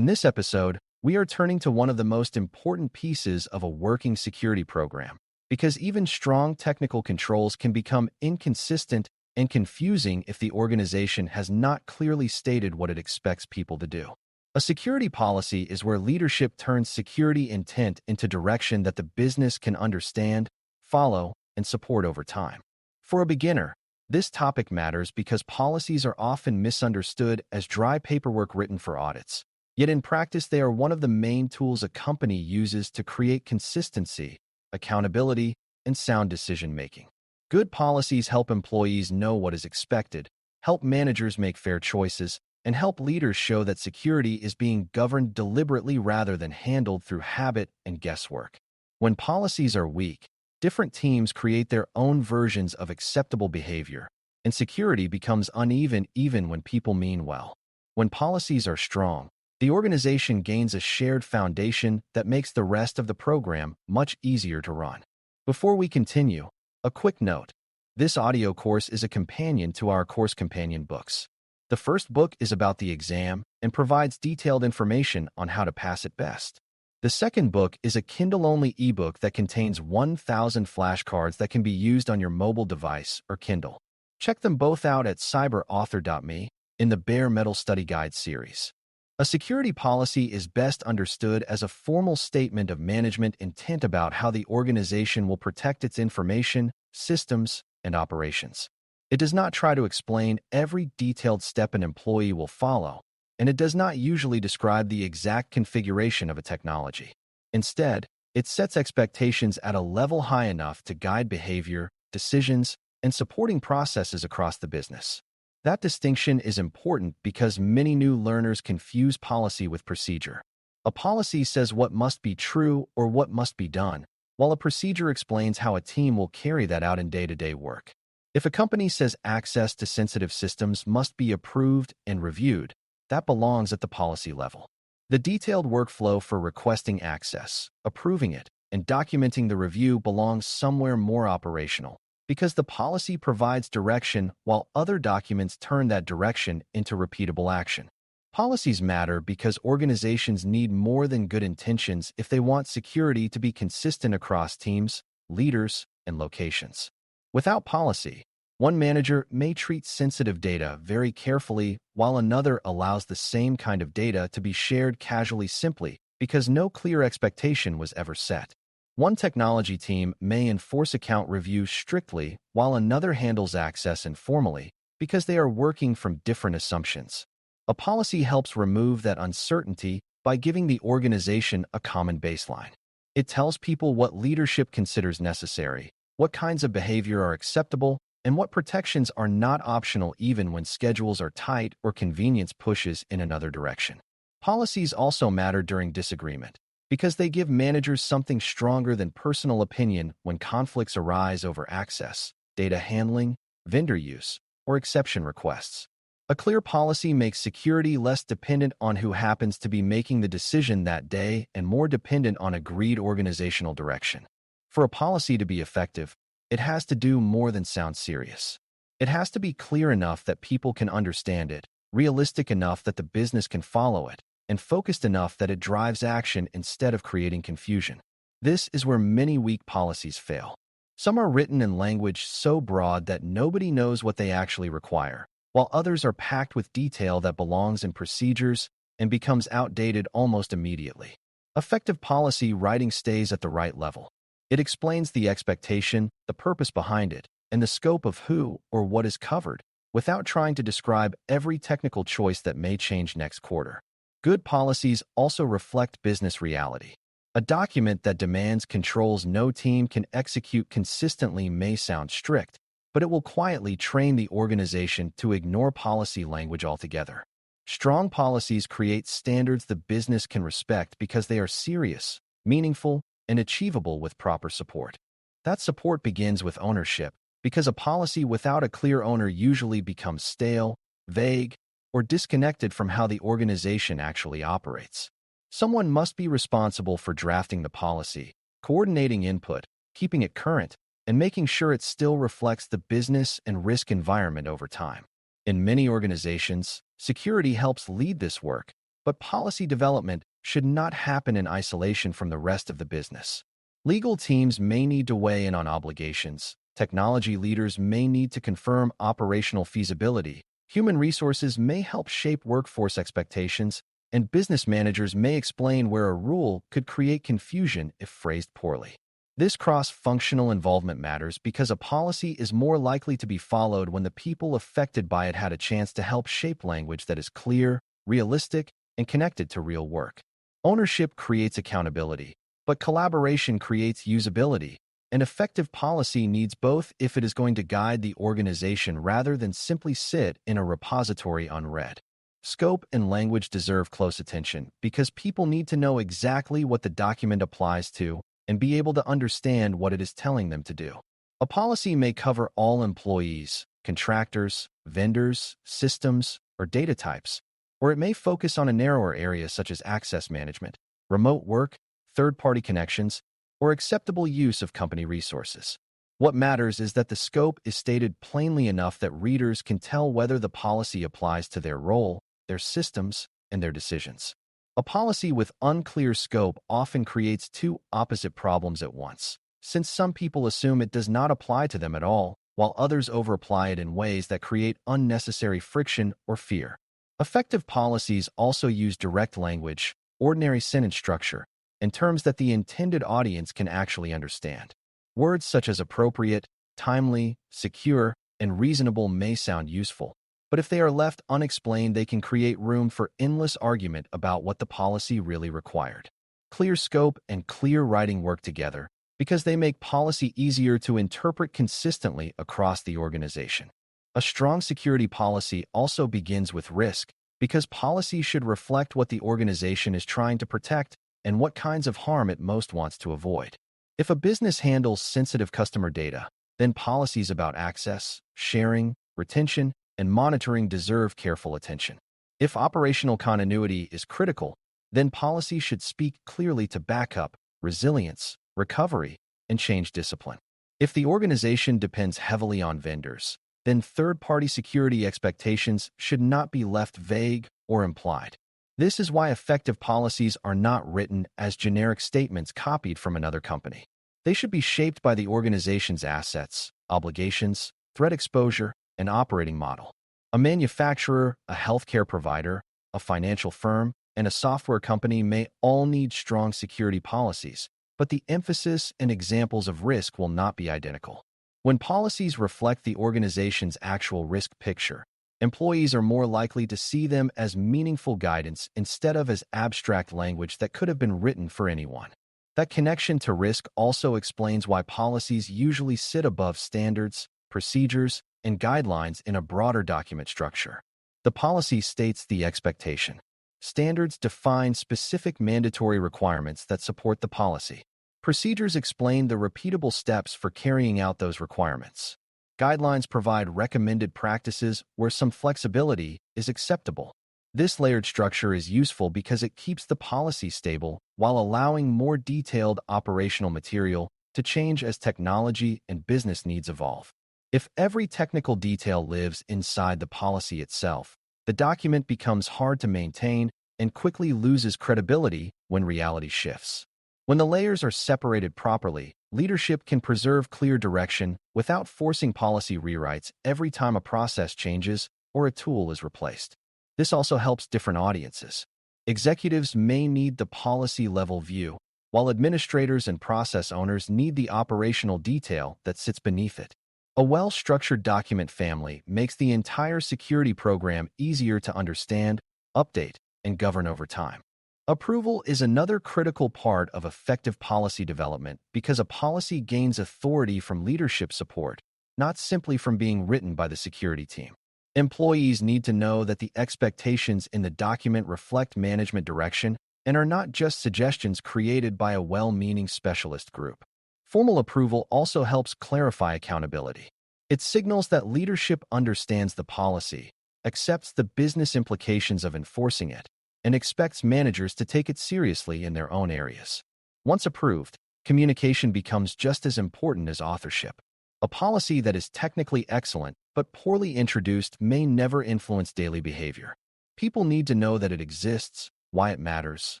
In this episode, we are turning to one of the most important pieces of a working security program, because even strong technical controls can become inconsistent and confusing if the organization has not clearly stated what it expects people to do. A security policy is where leadership turns security intent into direction that the business can understand, follow, and support over time. For a beginner, this topic matters because policies are often misunderstood as dry paperwork written for audits. Yet in practice, they are one of the main tools a company uses to create consistency, accountability, and sound decision-making. Good policies help employees know what is expected, help managers make fair choices, and help leaders show that security is being governed deliberately rather than handled through habit and guesswork. When policies are weak, different teams create their own versions of acceptable behavior, and security becomes uneven even when people mean well. When policies are strong, the organization gains a shared foundation that makes the rest of the program much easier to run. Before we continue, a quick note. This audio course is a companion to our course companion books. The first book is about the exam and provides detailed information on how to pass it best. The second book is a Kindle-only ebook that contains 1,000 flashcards that can be used on your mobile device or Kindle. Check them both out at cyberauthor.me in the Bare Metal Study Guide series. A security policy is best understood as a formal statement of management intent about how the organization will protect its information, systems, and operations. It does not try to explain every detailed step an employee will follow, and it does not usually describe the exact configuration of a technology. Instead, it sets expectations at a level high enough to guide behavior, decisions, and supporting processes across the business. That distinction is important because many new learners confuse policy with procedure. A policy says what must be true or what must be done, while a procedure explains how a team will carry that out in day-to-day work. If a company says access to sensitive systems must be approved and reviewed, that belongs at the policy level. The detailed workflow for requesting access, approving it, and documenting the review belongs somewhere more operational, because the policy provides direction while other documents turn that direction into repeatable action. Policies matter because organizations need more than good intentions if they want security to be consistent across teams, leaders, and locations. Without policy, one manager may treat sensitive data very carefully while another allows the same kind of data to be shared casually simply because no clear expectation was ever set. One technology team may enforce account reviews strictly while another handles access informally because they are working from different assumptions. A policy helps remove that uncertainty by giving the organization a common baseline. It tells people what leadership considers necessary, what kinds of behavior are acceptable, and what protections are not optional even when schedules are tight or convenience pushes in another direction. Policies also matter during disagreement, because they give managers something stronger than personal opinion when conflicts arise over access, data handling, vendor use, or exception requests. A clear policy makes security less dependent on who happens to be making the decision that day and more dependent on agreed organizational direction. For a policy to be effective, it has to do more than sound serious. It has to be clear enough that people can understand it, realistic enough that the business can follow it, and focused enough that it drives action instead of creating confusion. This is where many weak policies fail. Some are written in language so broad that nobody knows what they actually require, while others are packed with detail that belongs in procedures and becomes outdated almost immediately. Effective policy writing stays at the right level. It explains the expectation, the purpose behind it, and the scope of who or what is covered, without trying to describe every technical choice that may change next quarter. Good policies also reflect business reality. A document that demands controls no team can execute consistently may sound strict, but it will quietly train the organization to ignore policy language altogether. Strong policies create standards the business can respect because they are serious, meaningful, and achievable with proper support. That support begins with ownership, because a policy without a clear owner usually becomes stale, vague, or disconnected from how the organization actually operates. Someone must be responsible for drafting the policy, coordinating input, keeping it current, and making sure it still reflects the business and risk environment over time. In many organizations, security helps lead this work, but policy development should not happen in isolation from the rest of the business. Legal teams may need to weigh in on obligations. Technology leaders may need to confirm operational feasibility. Human resources may help shape workforce expectations, and business managers may explain where a rule could create confusion if phrased poorly. This cross-functional involvement matters because a policy is more likely to be followed when the people affected by it had a chance to help shape language that is clear, realistic, and connected to real work. Ownership creates accountability, but collaboration creates usability. An effective policy needs both if it is going to guide the organization rather than simply sit in a repository unread. Scope and language deserve close attention because people need to know exactly what the document applies to and be able to understand what it is telling them to do. A policy may cover all employees, contractors, vendors, systems, or data types, or it may focus on a narrower area such as access management, remote work, third-party connections, or acceptable use of company resources. What matters is that the scope is stated plainly enough that readers can tell whether the policy applies to their role, their systems, and their decisions. A policy with unclear scope often creates two opposite problems at once, since some people assume it does not apply to them at all, while others overapply it in ways that create unnecessary friction or fear. Effective policies also use direct language, ordinary sentence structure, and terms that the intended audience can actually understand. Words such as appropriate, timely, secure, and reasonable may sound useful, but if they are left unexplained, they can create room for endless argument about what the policy really required. Clear scope and clear writing work together because they make policy easier to interpret consistently across the organization. A strong security policy also begins with risk because policy should reflect what the organization is trying to protect and what kinds of harm it most wants to avoid. If a business handles sensitive customer data, then policies about access, sharing, retention, and monitoring deserve careful attention. If operational continuity is critical, then policy should speak clearly to backup, resilience, recovery, and change discipline. If the organization depends heavily on vendors, then third-party security expectations should not be left vague or implied. This is why effective policies are not written as generic statements copied from another company. They should be shaped by the organization's assets, obligations, threat exposure, and operating model. A manufacturer, a healthcare provider, a financial firm, and a software company may all need strong security policies, but the emphasis and examples of risk will not be identical. When policies reflect the organization's actual risk picture, employees are more likely to see them as meaningful guidance instead of as abstract language that could have been written for anyone. That connection to risk also explains why policies usually sit above standards, procedures, and guidelines in a broader document structure. The policy states the expectation. Standards define specific mandatory requirements that support the policy. Procedures explain the repeatable steps for carrying out those requirements. Guidelines provide recommended practices where some flexibility is acceptable. This layered structure is useful because it keeps the policy stable while allowing more detailed operational material to change as technology and business needs evolve. If every technical detail lives inside the policy itself, the document becomes hard to maintain and quickly loses credibility when reality shifts. When the layers are separated properly, leadership can preserve clear direction without forcing policy rewrites every time a process changes or a tool is replaced. This also helps different audiences. Executives may need the policy-level view, while administrators and process owners need the operational detail that sits beneath it. A well-structured document family makes the entire security program easier to understand, update, and govern over time. Approval is another critical part of effective policy development because a policy gains authority from leadership support, not simply from being written by the security team. Employees need to know that the expectations in the document reflect management direction and are not just suggestions created by a well-meaning specialist group. Formal approval also helps clarify accountability. It signals that leadership understands the policy, accepts the business implications of enforcing it, and expects managers to take it seriously in their own areas. Once approved, communication becomes just as important as authorship. A policy that is technically excellent but poorly introduced may never influence daily behavior. People need to know that it exists, why it matters,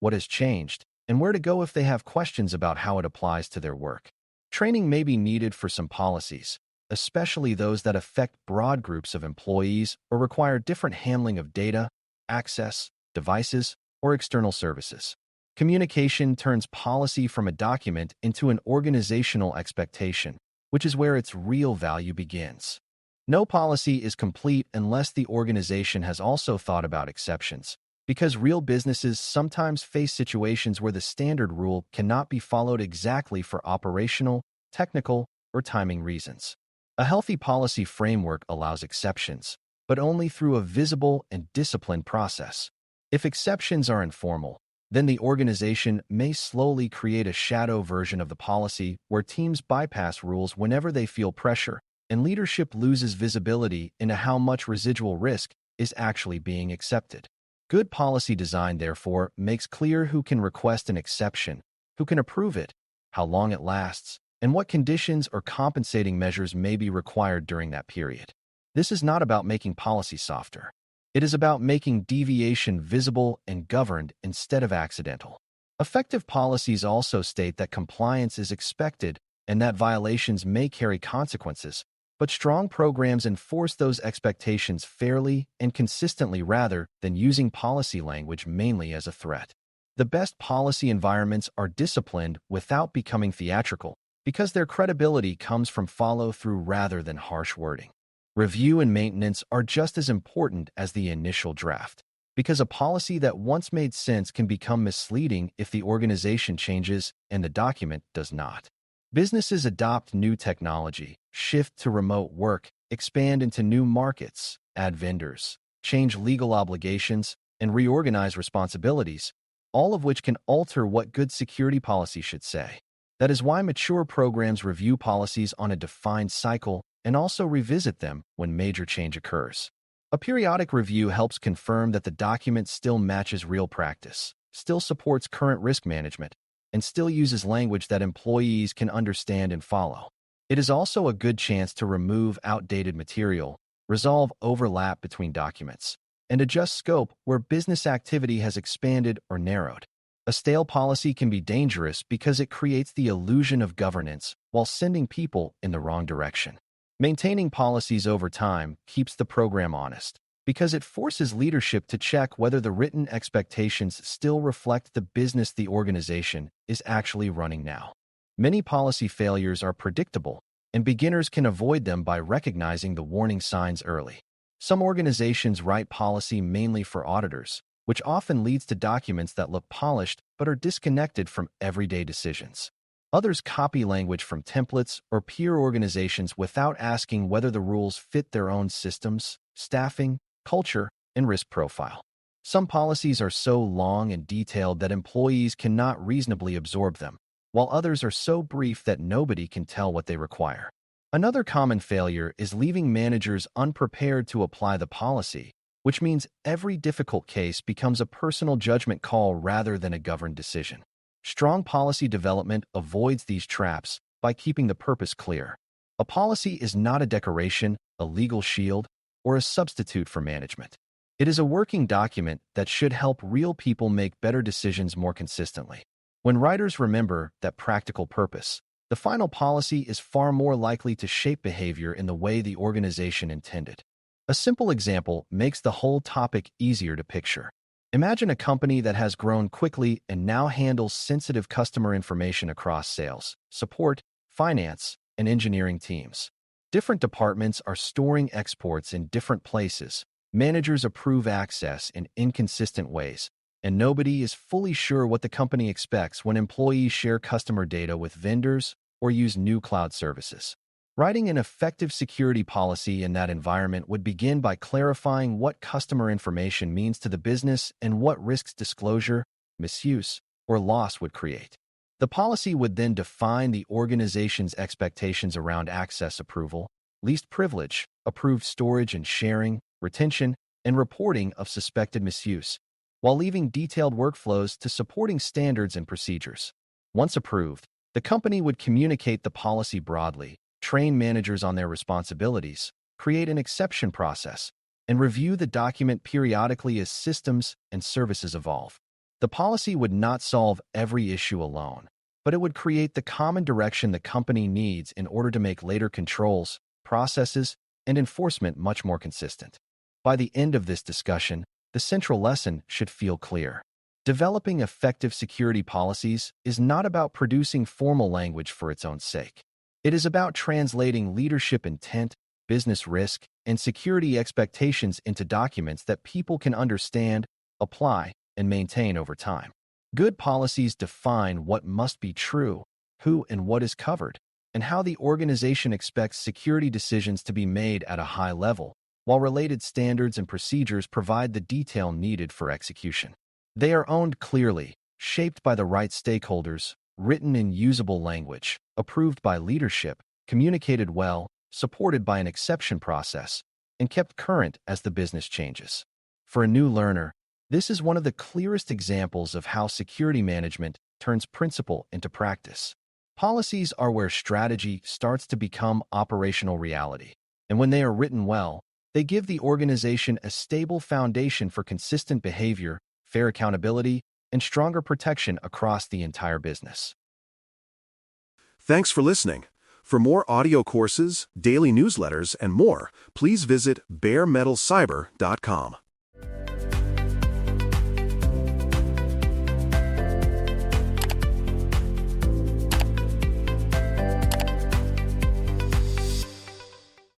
what has changed, and where to go if they have questions about how it applies to their work. Training may be needed for some policies, especially those that affect broad groups of employees or require different handling of data, access, devices, or external services. Communication turns policy from a document into an organizational expectation, which is where its real value begins. No policy is complete unless the organization has also thought about exceptions, because real businesses sometimes face situations where the standard rule cannot be followed exactly for operational, technical, or timing reasons. A healthy policy framework allows exceptions, but only through a visible and disciplined process. If exceptions are informal, then the organization may slowly create a shadow version of the policy where teams bypass rules whenever they feel pressure, and leadership loses visibility into how much residual risk is actually being accepted. Good policy design, therefore, makes clear who can request an exception, who can approve it, how long it lasts, and what conditions or compensating measures may be required during that period. This is not about making policy softer. It is about making deviation visible and governed instead of accidental. Effective policies also state that compliance is expected and that violations may carry consequences, but strong programs enforce those expectations fairly and consistently rather than using policy language mainly as a threat. The best policy environments are disciplined without becoming theatrical, because their credibility comes from follow-through rather than harsh wording. Review and maintenance are just as important as the initial draft, because a policy that once made sense can become misleading if the organization changes and the document does not. Businesses adopt new technology, shift to remote work, expand into new markets, add vendors, change legal obligations, and reorganize responsibilities, all of which can alter what good security policy should say. That is why mature programs review policies on a defined cycle and also revisit them when major change occurs. A periodic review helps confirm that the document still matches real practice, still supports current risk management, and still uses language that employees can understand and follow. It is also a good chance to remove outdated material, resolve overlap between documents, and adjust scope where business activity has expanded or narrowed. A stale policy can be dangerous because it creates the illusion of governance while sending people in the wrong direction. Maintaining policies over time keeps the program honest, because it forces leadership to check whether the written expectations still reflect the business the organization is actually running now. Many policy failures are predictable, and beginners can avoid them by recognizing the warning signs early. Some organizations write policy mainly for auditors, which often leads to documents that look polished but are disconnected from everyday decisions. Others copy language from templates or peer organizations without asking whether the rules fit their own systems, staffing, culture, and risk profile. Some policies are so long and detailed that employees cannot reasonably absorb them, while others are so brief that nobody can tell what they require. Another common failure is leaving managers unprepared to apply the policy, which means every difficult case becomes a personal judgment call rather than a governed decision. Strong policy development avoids these traps by keeping the purpose clear. A policy is not a decoration, a legal shield, or a substitute for management. It is a working document that should help real people make better decisions more consistently. When writers remember that practical purpose, the final policy is far more likely to shape behavior in the way the organization intended. A simple example makes the whole topic easier to picture. Imagine a company that has grown quickly and now handles sensitive customer information across sales, support, finance, and engineering teams. Different departments are storing exports in different places, managers approve access in inconsistent ways, and nobody is fully sure what the company expects when employees share customer data with vendors or use new cloud services. Writing an effective security policy in that environment would begin by clarifying what customer information means to the business and what risks disclosure, misuse, or loss would create. The policy would then define the organization's expectations around access approval, least privilege, approved storage and sharing, retention, and reporting of suspected misuse, while leaving detailed workflows to supporting standards and procedures. Once approved, the company would communicate the policy broadly, train managers on their responsibilities, create an exception process, and review the document periodically as systems and services evolve. The policy would not solve every issue alone, but it would create the common direction the company needs in order to make later controls, processes, and enforcement much more consistent. By the end of this discussion, the central lesson should feel clear. Developing effective security policies is not about producing formal language for its own sake. It is about translating leadership intent, business risk, and security expectations into documents that people can understand, apply, and maintain over time. Good policies define what must be true, who and what is covered, and how the organization expects security decisions to be made at a high level, while related standards and procedures provide the detail needed for execution. They are owned clearly, shaped by the right stakeholders, written in usable language, approved by leadership, communicated well, supported by an exception process, and kept current as the business changes. For a new learner, this is one of the clearest examples of how security management turns principle into practice. Policies are where strategy starts to become operational reality, and when they are written well, they give the organization a stable foundation for consistent behavior, fair accountability, and stronger protection across the entire business. Thanks for listening. For more audio courses, daily newsletters, and more, please visit baremetalcyber.com.